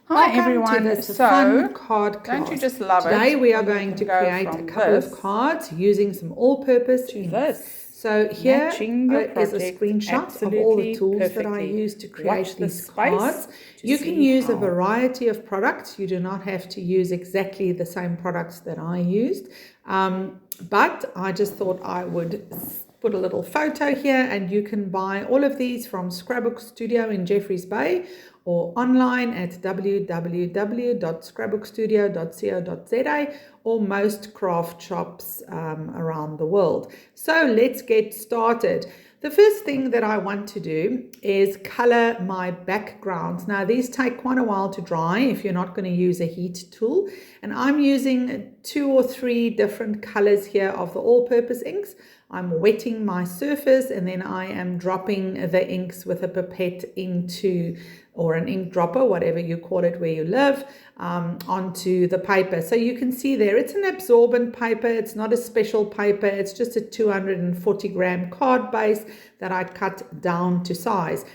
Hi everyone. To this So, fun card class. don't you just love Today it? we are when you going can to go create a from couple of this cards using some all-purpose to inks. this, So here matching your is a project screenshot of all the absolutely tools that I perfectly. use to Watch create the these space cards. to You can see use a how. variety of products. You do not have to use exactly the same products that I used. But I just thought I would put a little photo here, and you can buy all of these from Scrapbook Studio in Jeffreys Bay or online at www.scrapbookstudio.co.za or most craft shops around the world. So let's get started. The first thing that I want to do is color my backgrounds. Now these take quite a while to dry if you're not going to use a heat tool, and I'm using 2 or 3 different colors here of the all-purpose inks. I'm wetting my surface and then I am dropping the inks with a pipette into, or an ink dropper, whatever you call it where you live, onto the paper. So you can see there, it's an absorbent paper. It's not a special paper. It's just a 240 gram card base that I cut down to size.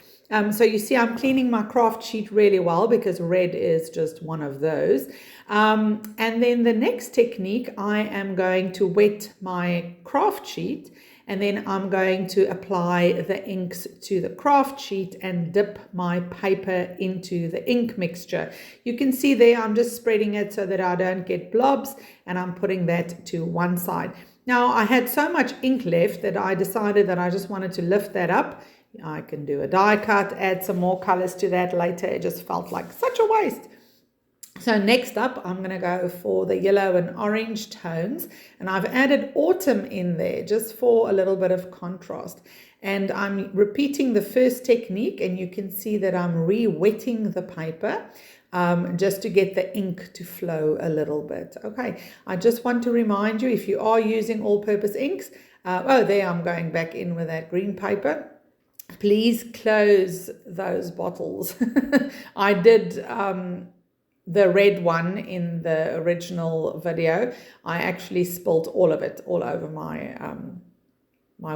So you see I'm cleaning my craft sheet really well because red is just one of those. And then the next technique, I am going to wet my craft sheet, and then I'm going to apply the inks to the craft sheet and dip my paper into the ink mixture. You can see there I'm just spreading it so that I don't get blobs, and I'm putting that to one side. Now I had so much ink left that I decided that I just wanted to lift that up. I can do a die cut, add some more colors to that later. It just felt like such a waste. So next up, I'm going to go for the yellow and orange tones, and I've added autumn in there just for a little bit of contrast. And I'm repeating the first technique, and you can see that I'm re-wetting the paper just to get the ink to flow a little bit. Okay, I just want to remind you, if you are using all-purpose inks, there I'm going back in with that green paper. Please close those bottles. I did the red one in the original video. I actually spilled all of it all over my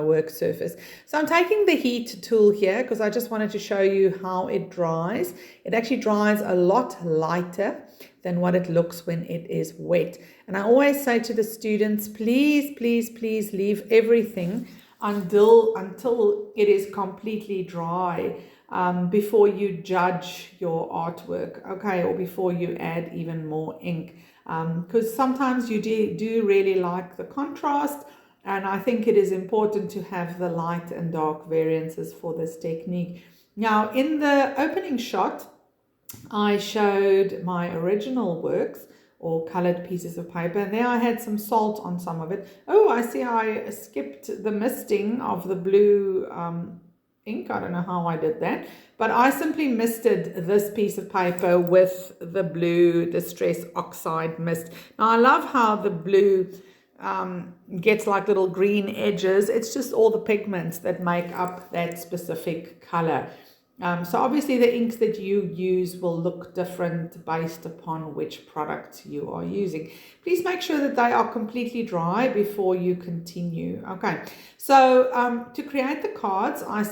work surface. So I'm taking the heat tool here because I just wanted to show you how it dries. It actually dries a lot lighter than what it looks when it is wet. And I always say to the students, please, please, please leave everything until it is completely dry before you judge your artwork, okay, or before you add even more ink, because sometimes you do really like the contrast, and I think it is important to have the light and dark variances for this technique. Now in the opening shot I showed my original works or colored pieces of paper, and there I had some salt on some of it. Oh, I see I skipped the misting of the blue ink. I don't know how I did that, but I simply misted this piece of paper with the blue Distress Oxide mist. Now I love how the blue gets like little green edges. It's just all the pigments that make up that specific color. So obviously the inks that you use will look different based upon which product you are using. Please make sure that they are completely dry before you continue. Okay, so to create the cards, I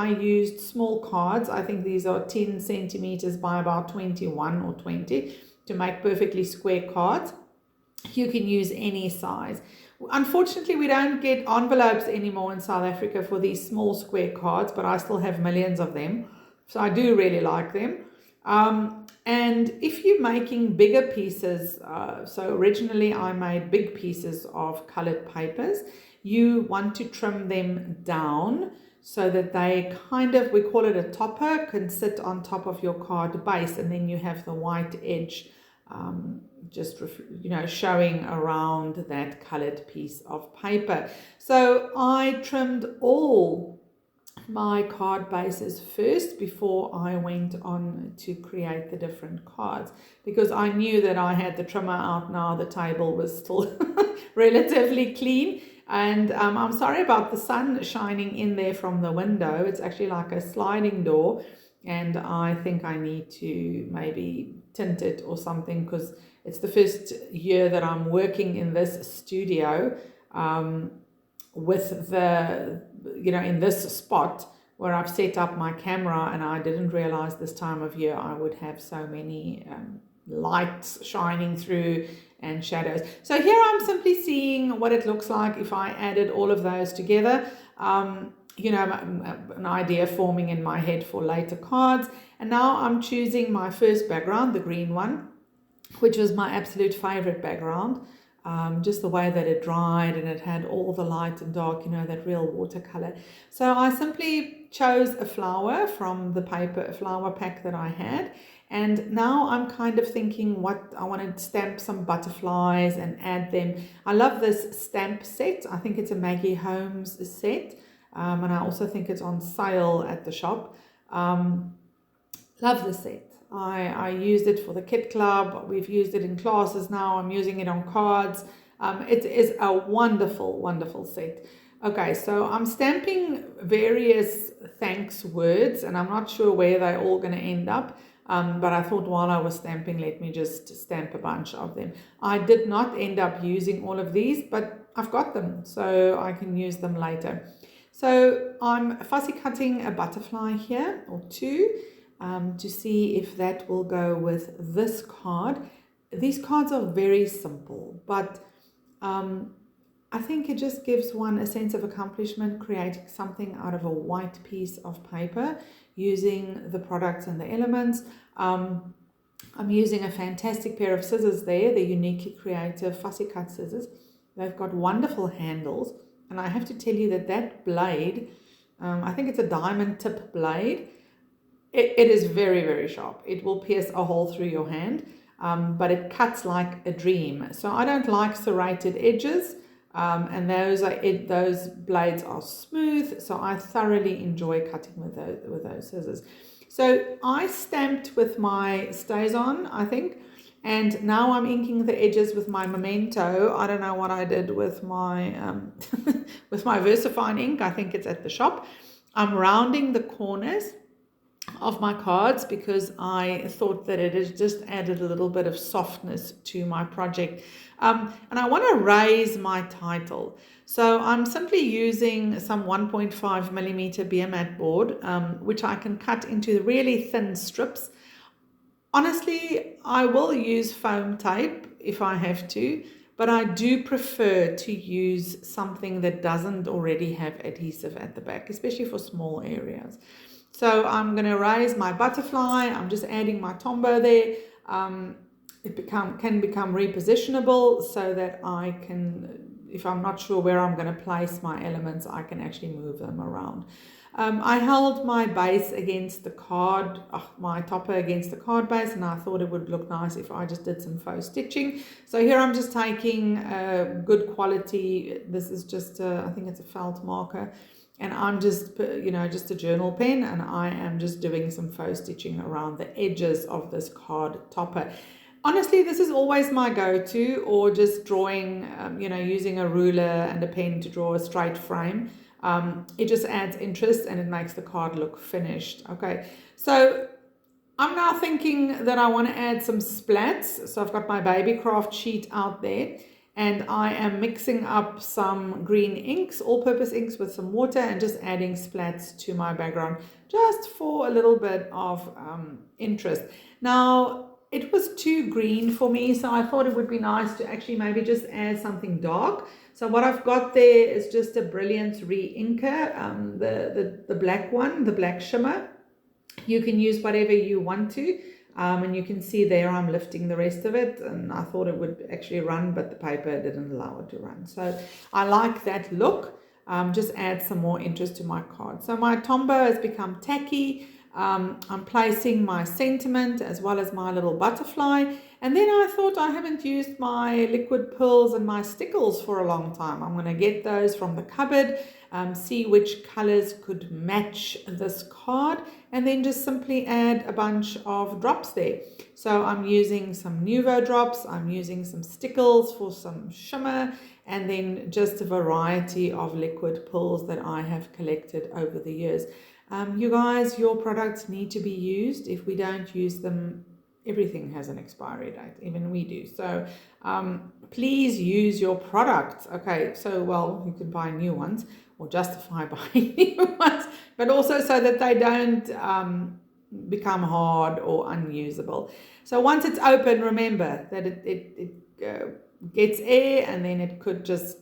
used small cards. I think these are 10 centimeters by about 21 or 20 to make perfectly square cards. You can use any size. Unfortunately, we don't get envelopes anymore in South Africa for these small square cards, but I still have millions of them. So I do really like them. And if you're making bigger pieces, so originally I made big pieces of colored papers, you want to trim them down so that they kind of, we call it a topper, can sit on top of your card base, and then you have the white edge just showing around that colored piece of paper. So I trimmed all my card bases first before I went on to create the different cards, because I knew that I had the trimmer out now. The table was still relatively clean, and I'm sorry about the sun shining in there from the window. It's actually like a sliding door, and I think I need to maybe tint it or something, because it's the first year that I'm working in this studio with the, in this spot where I've set up my camera, and I didn't realize this time of year I would have so many lights shining through and shadows. So here I'm simply seeing what it looks like if I added all of those together. You know, an idea forming in my head for later cards. And now I'm choosing my first background, the green one, which was my absolute favorite background. Just the way that it dried and it had all the light and dark, you know, that real watercolor. So I simply chose a flower from the paper, a flower pack that I had. And now I'm kind of thinking what I want to stamp some butterflies and add them. I love this stamp set. I think it's a Maggie Holmes set. And I also think it's on sale at the shop. Love the set. I used it for the Kit Club. We've used it in classes now. I'm using it on cards. It is a wonderful, wonderful set. Okay, so I'm stamping various thanks words, and I'm not sure where they're all going to end up. But I thought while I was stamping, let me just stamp a bunch of them. I did not end up using all of these, but I've got them, so I can use them later. So I'm fussy cutting a butterfly here, or two, to see if that will go with this card. These cards are very simple, but I think it just gives one a sense of accomplishment, creating something out of a white piece of paper using the products and the elements. I'm using a fantastic pair of scissors there, the Uniquely Creative Fussy Cut scissors. They've got wonderful handles, and I have to tell you that that blade, I think it's a diamond tip blade. It is very, very sharp. It will pierce a hole through your hand, but it cuts like a dream. So I don't like serrated edges, and those blades are smooth. So I thoroughly enjoy cutting with those scissors. So I stamped with my StazOn, I think, and now I'm inking the edges with my Memento. I don't know what I did with my with my VersaFine ink. I think it's at the shop. I'm rounding the corners of my cards because I thought that it has just added a little bit of softness to my project. And I want to raise my title. So I'm simply using some 1.5 millimeter beer mat board, which I can cut into really thin strips. Honestly, I will use foam tape if I have to, but I do prefer to use something that doesn't already have adhesive at the back, especially for small areas. So I'm going to raise my butterfly. I'm just adding my tombow there. It can become repositionable so that I can, if I'm not sure where I'm going to place my elements, I can actually move them around. I held my base against the card, my topper against the card base, and I thought it would look nice if I just did some faux stitching. So here I'm just taking good quality. This is just, I think it's a felt marker. And I'm just, just a journal pen, and I am just doing some faux stitching around the edges of this card topper. Honestly, this is always my go-to, or just drawing, using a ruler and a pen to draw a straight frame. It just adds interest and it makes the card look finished. Okay, so I'm now thinking that I want to add some splats. So I've got my baby craft sheet out there, and I am mixing up some green inks, all-purpose inks, with some water, and just adding splats to my background just for a little bit of interest. Now, it was too green for me, so I thought it would be nice to actually maybe just add something dark. So what I've got there is just a Brilliance re-inker, the black one, the black shimmer. You can use whatever you want to. And you can see there I'm lifting the rest of it, and I thought it would actually run, but the paper didn't allow it to run. So I like that look. Just add some more interest to my card. So my tombow has become tacky. I'm placing my sentiment as well as my little butterfly. And then I thought I haven't used my liquid pearls and my stickles for a long time. I'm going to get those from the cupboard, see which colors could match this card, and then just simply add a bunch of drops there. So I'm using some Nuvo drops, I'm using some stickles for some shimmer, and then just a variety of liquid pearls that I have collected over the years. You guys, your products need to be used. If we don't use them everything has an expiry date, even we do. So please use your products. Okay, so well, you can buy new ones or justify buying new ones, but also so that they don't become hard or unusable. So once it's open, remember that it gets air and then it could just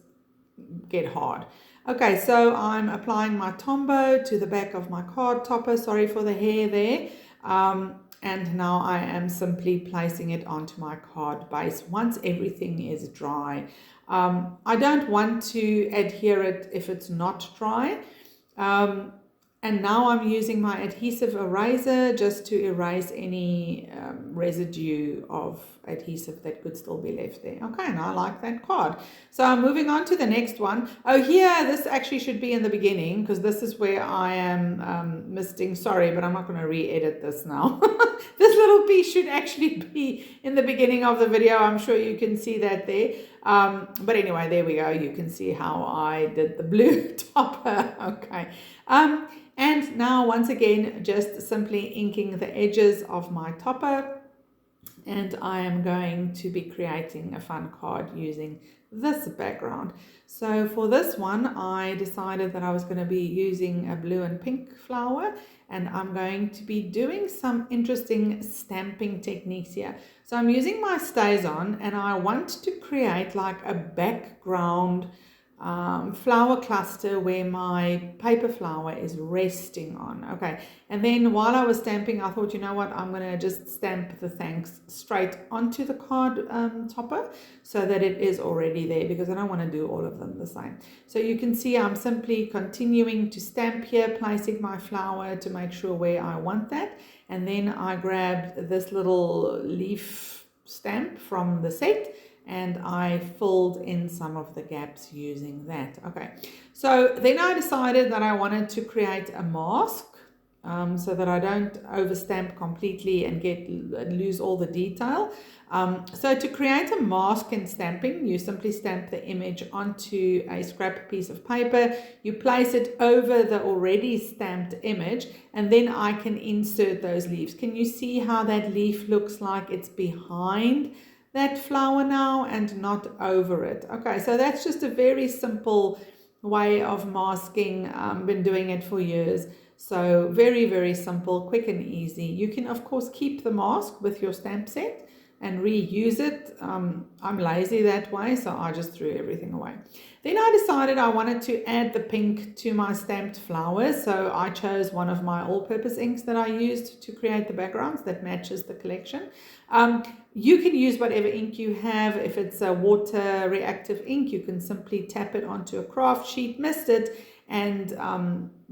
get hard. Okay, so I'm applying my Tombow to the back of my card topper. Sorry for the hair there. And now I am simply placing it onto my card base once everything is dry. I don't want to adhere it if it's not dry. And now I'm using my adhesive eraser just to erase any residue of adhesive that could still be left there. Okay, and I like that card. So I'm moving on to the next one. Oh, here, this actually should be in the beginning because this is where I am misting. Sorry, but I'm not going to re-edit this now. This little piece should actually be in the beginning of the video. I'm sure you can see that there. But anyway, there we go. You can see how I did the blue topper. Okay. And now once again, just simply inking the edges of my topper, and I am going to be creating a fun card using this background. So for this one, I decided that I was going to be using a blue and pink flower, and I'm going to be doing some interesting stamping techniques here. So I'm using my StazOn, and I want to create like a background flower cluster where my paper flower is resting on. Okay, and then while I was stamping, I thought, you know what, I'm going to just stamp the thanks straight onto the card topper so that it is already there, because I don't want to do all of them the same. So you can see I'm simply continuing to stamp here, placing my flower to make sure where I want that, and then I grabbed this little leaf stamp from the set and I filled in some of the gaps using that. Okay, so then I decided that I wanted to create a mask so that I don't overstamp completely and lose all the detail. So to create a mask in stamping, you simply stamp the image onto a scrap piece of paper, you place it over the already stamped image, and then I can insert those leaves. Can you see how that leaf looks like it's behind that flower now and not over it? Okay, so that's just a very simple way of masking. Been doing it for years. So very, very simple, quick and easy. You can of course keep the mask with your stamp set and reuse it. I'm lazy that way, so I just threw everything away. Then I decided I wanted to add the pink to my stamped flowers, so I chose one of my all-purpose inks that I used to create the backgrounds that matches the collection. You can use whatever ink you have. If it's a water reactive ink, you can simply tap it onto a craft sheet, mist it, and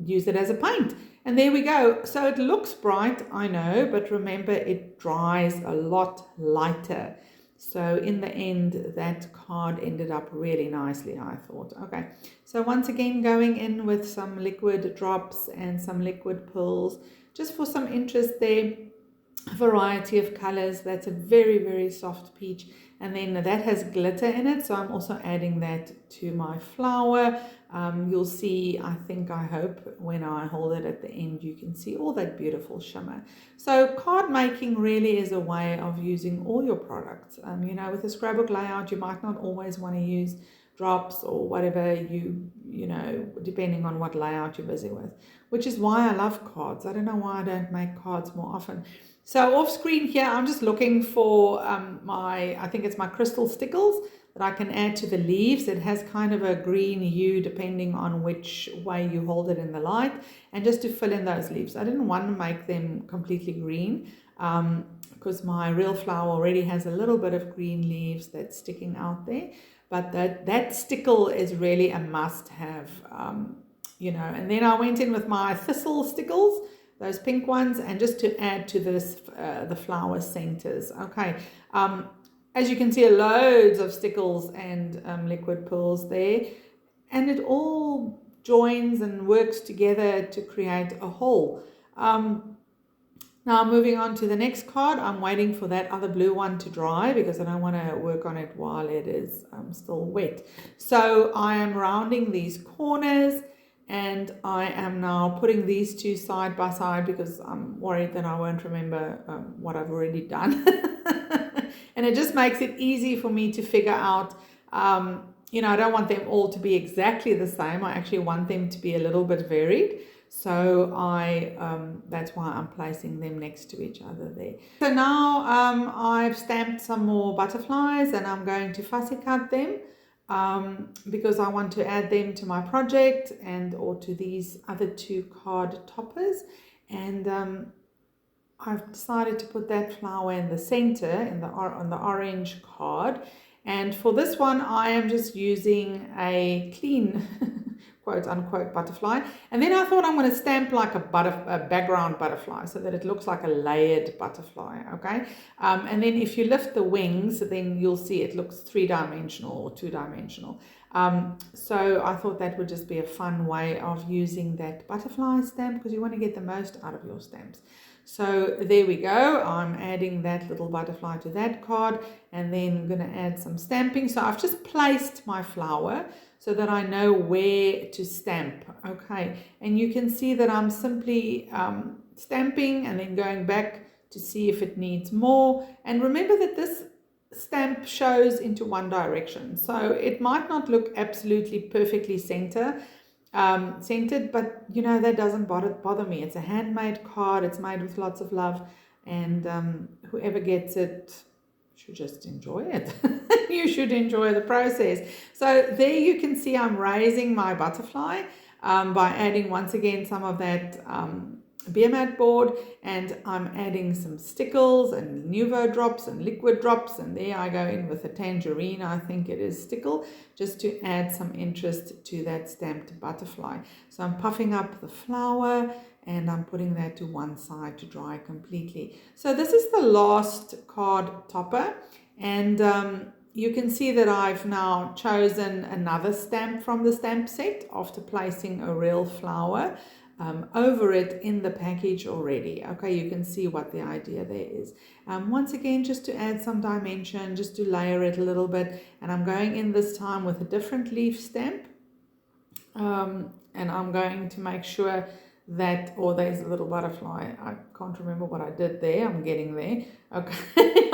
use it as a paint. And there we go. So it looks bright, I know, but remember it dries a lot lighter. So in the end, that card ended up really nicely, I thought. Okay, so once again, going in with some liquid drops and some liquid pearls, just for some interest there. A variety of colors. That's a very, very soft peach, and then that has glitter in it, so I'm also adding that to my flower. You'll see, I hope when I hold it at the end, you can see all that beautiful shimmer. So card making really is a way of using all your products. You know, with a scrapbook layout, you might not always want to use drops or whatever you know, depending on what layout you're busy with, which is why I love cards. I don't know why I don't make cards more often. So off screen here, I'm just looking for I think it's my crystal stickles that I can add to the leaves. It has kind of a green hue depending on which way you hold it in the light, and just to fill in those leaves. I didn't want to make them completely green because my real flower already has a little bit of green leaves that's sticking out there, but that stickle is really a must-have, you know. And then I went in with my thistle stickles, those pink ones, and just to add to this the flower centers. Okay, as you can see, loads of stickles and liquid pearls there, and it all joins and works together to create a whole. Now moving on to the next card, I'm waiting for that other blue one to dry because I don't want to work on it while it is still wet. So I am rounding these corners, and I am now putting these two side by side because I'm worried that I won't remember what I've already done. And it just makes it easy for me to figure out, you know, I don't want them all to be exactly the same. I actually want them to be a little bit varied. So that's why I'm placing them next to each other there. So now I've stamped some more butterflies and I'm going to fussy cut them because I want to add them to my project and or to these other two card toppers. And I've decided to put that flower in the center on the orange card. And for this one, I am just using a clean quote unquote butterfly. And then I thought I'm going to stamp like a background butterfly so that it looks like a layered butterfly. Okay. And then if you lift the wings, then you'll see it looks 3-dimensional or 2-dimensional. So I thought that would just be a fun way of using that butterfly stamp because you want to get the most out of your stamps. So there we go. I'm adding that little butterfly to that card and then I'm going to add some stamping. So I've just placed my flower so that I know where to stamp. Okay, and you can see that I'm simply stamping and then going back to see if it needs more. And remember that this stamp shows into one direction, so it might not look absolutely perfectly centered, but you know, that doesn't bother me. It's a handmade card, it's made with lots of love, and whoever gets it should just enjoy it. You should enjoy the process. So there you can see I'm raising my butterfly by adding once again some of that beer mat board, and I'm adding some stickles and Nuvo drops and liquid drops, and there I go in with a tangerine, I think it is stickle, just to add some interest to that stamped butterfly. So I'm puffing up the flower and I'm putting that to one side to dry completely. So this is the last card topper, and you can see that I've now chosen another stamp from the stamp set after placing a real flower over it in the package already. Okay, you can see what the idea there is. Once again, just to add some dimension, just to layer it a little bit, and I'm going in this time with a different leaf stamp, and I'm going to make sure that, oh, there's a little butterfly. I can't remember what I did there. I'm getting there. Okay.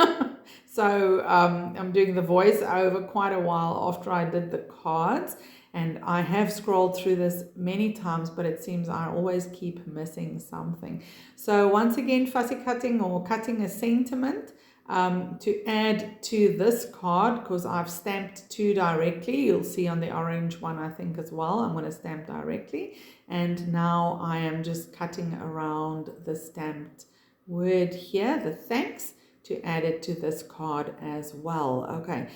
So I'm doing the voice over quite a while after I did the cards. And I have scrolled through this many times, but it seems I always keep missing something. So once again, fussy cutting or cutting a sentiment to add to this card, because I've stamped two directly. You'll see on the orange one, I think, as well. I'm going to stamp directly. And now I am just cutting around the stamped word here, the thanks, to add it to this card as well. Okay,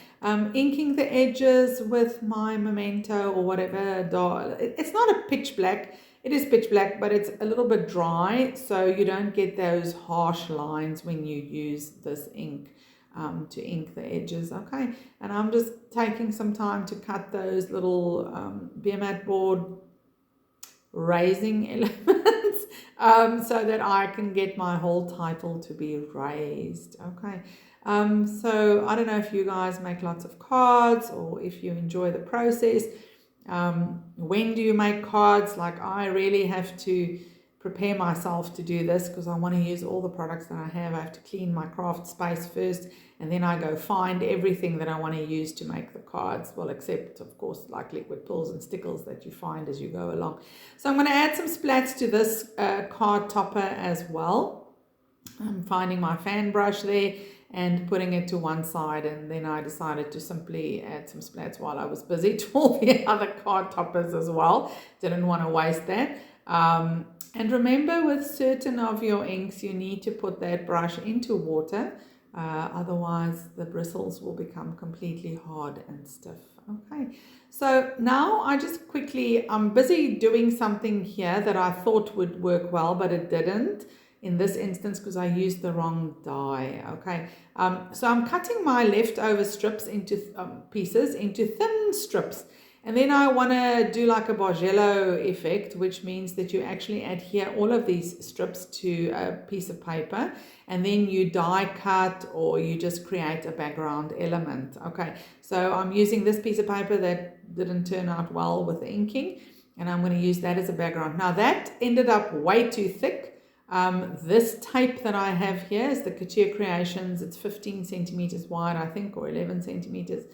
inking the edges with my memento or whatever. It's not a pitch black, it is pitch black, but it's a little bit dry, so you don't get those harsh lines when you use this ink to ink the edges. Okay, and I'm just taking some time to cut those little beer mat board raising elements so that I can get my whole title to be raised. Okay, so I don't know if you guys make lots of cards or if you enjoy the process. When do you make cards? Like, I really have to prepare myself to do this because I want to use all the products that I have. I have to clean my craft space first, and then I go find everything that I want to use to make the cards. Well, except of course like liquid pills and stickles that you find as you go along. So I'm going to add some splats to this card topper as well. I'm finding my fan brush there and putting it to one side, and then I decided to simply add some splats while I was busy to all the other card toppers as well. Didn't want to waste that. And remember, with certain of your inks, you need to put that brush into water, otherwise the bristles will become completely hard and stiff. Okay, so now I'm busy doing something here that I thought would work well, but it didn't in this instance because I used the wrong die. Okay, so I'm cutting my leftover strips into pieces into thin strips. And then I want to do like a Bargello effect, which means that you actually adhere all of these strips to a piece of paper, and then you die cut or you just create a background element. Okay, so I'm using this piece of paper that didn't turn out well with the inking, and I'm going to use that as a background. Now that ended up way too thick. This tape that I have here is the Cariena Creations. It's 15 centimeters wide, I think, or 11 centimeters.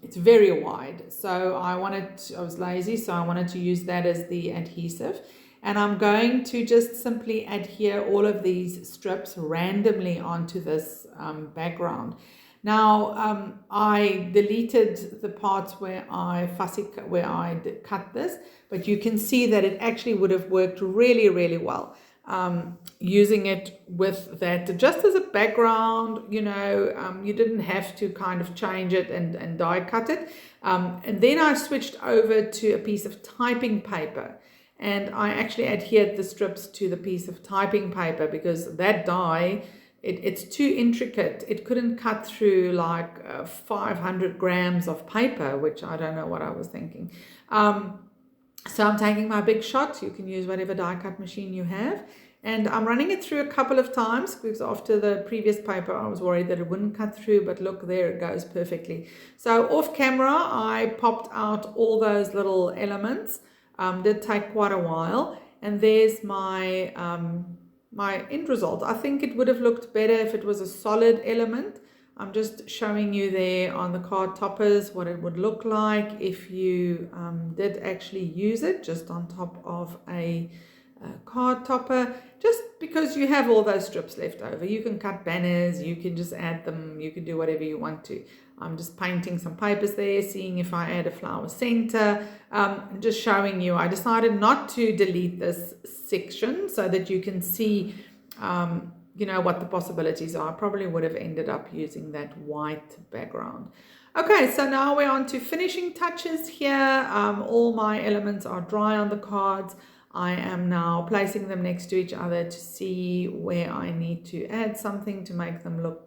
It's very wide, so I was lazy, so I wanted to use that as the adhesive. And I'm going to just simply adhere all of these strips randomly onto this background. Now, I deleted the parts where I cut this, but you can see that it actually would have worked really, really well. Using it with that just as a background, you know, you didn't have to kind of change it and die cut it. And then I switched over to a piece of typing paper, and I actually adhered the strips to the piece of typing paper because that die, it's too intricate. It couldn't cut through like 500 grams of paper, which I don't know what I was thinking. So I'm taking my big shot. You can use whatever die cut machine you have. And I'm running it through a couple of times because after the previous paper, I was worried that it wouldn't cut through, but look, there it goes perfectly. So off camera, I popped out all those little elements. Did take quite a while. And there's my, my end result. I think it would have looked better if it was a solid element. I'm just showing you there on the card toppers what it would look like if you did actually use it just on top of a card topper, just because you have all those strips left over. You can cut banners, you can just add them, you can do whatever you want to. I'm just painting some papers there, seeing if I add a flower center, just showing you. I decided not to delete this section so that you can see you know, what the possibilities are. I probably would have ended up using that white background. Okay, so now we're on to finishing touches here. All my elements are dry on the cards. I am now placing them next to each other to see where I need to add something to make them look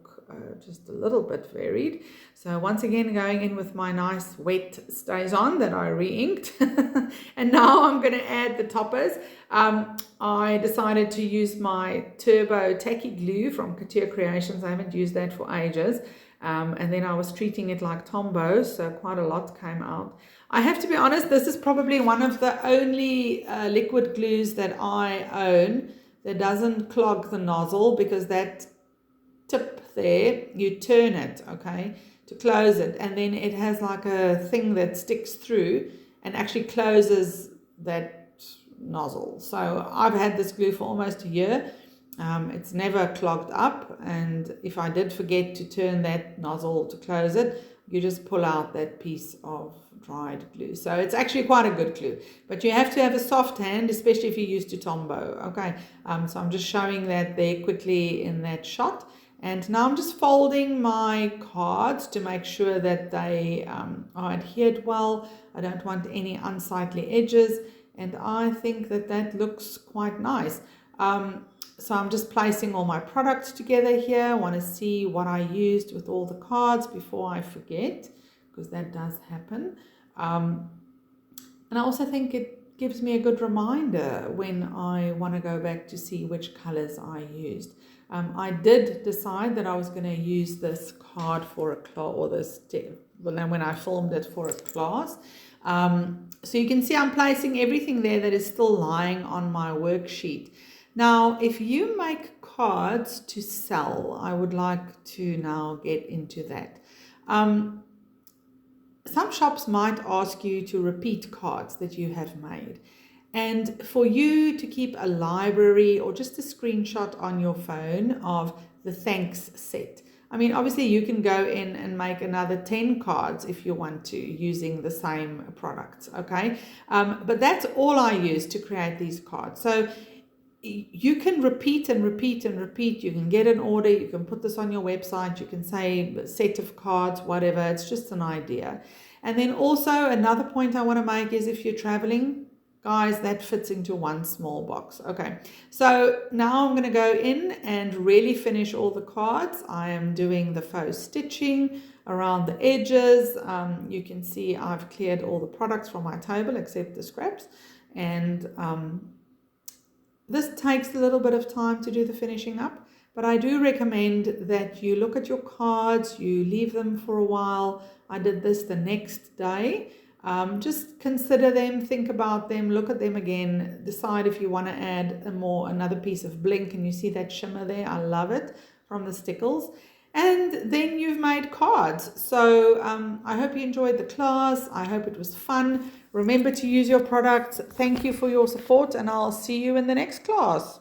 just a little bit varied. So once again, going in with my nice wet stays on that I re-inked. And now I'm going to add the toppers. I decided to use my Turbo Tacky Glue from Cariena Creations. I haven't used that for ages. And then I was treating it like Tombow, so quite a lot came out. I have to be honest, this is probably one of the only liquid glues that I own that doesn't clog the nozzle, because that tip there, you turn it, okay, to close it, and then it has like a thing that sticks through and actually closes that nozzle. So I've had this glue for almost a year. It's never clogged up, and if I did forget to turn that nozzle to close it, you just pull out that piece of dried glue. So it's actually quite a good glue, but you have to have a soft hand, especially if you're used to Tombow. Okay, so I'm just showing that there quickly in that shot. And now I'm just folding my cards to make sure that they are adhered well. I don't want any unsightly edges, and I think that that looks quite nice. So I'm just placing all my products together here. I want to see what I used with all the cards before I forget, because that does happen. And I also think it gives me a good reminder when I want to go back to see which colors I used. I did decide that I was going to use this card for a class, or this, well, then when I filmed it for a class. So you can see I'm placing everything there that is still lying on my worksheet. Now, if you make cards to sell, I would like to now get into that. Some shops might ask you to repeat cards that you have made. And for you to keep a library or just a screenshot on your phone of the thanks set. I mean, obviously you can go in and make another 10 cards if you want to, using the same products, okay? But that's all I use to create these cards. So you can repeat and repeat and repeat. You can get an order, you can put this on your website, you can say set of cards, whatever. It's just an idea. And then also another point I want to make is if you're traveling, guys, that fits into one small box. Okay, so now I'm going to go in and really finish all the cards. I am doing the faux stitching around the edges. You can see I've cleared all the products from my table except the scraps, and this takes a little bit of time to do the finishing up, but I do recommend that you look at your cards, you leave them for a while. I did this the next day. Just consider them, think about them, look at them again, decide if you want to add another piece of blink, and you see that shimmer there. I love it from the stickles. And then you've made cards. So I hope you enjoyed the class. I hope it was fun. Remember to use your products. Thank you for your support, and I'll see you in the next class.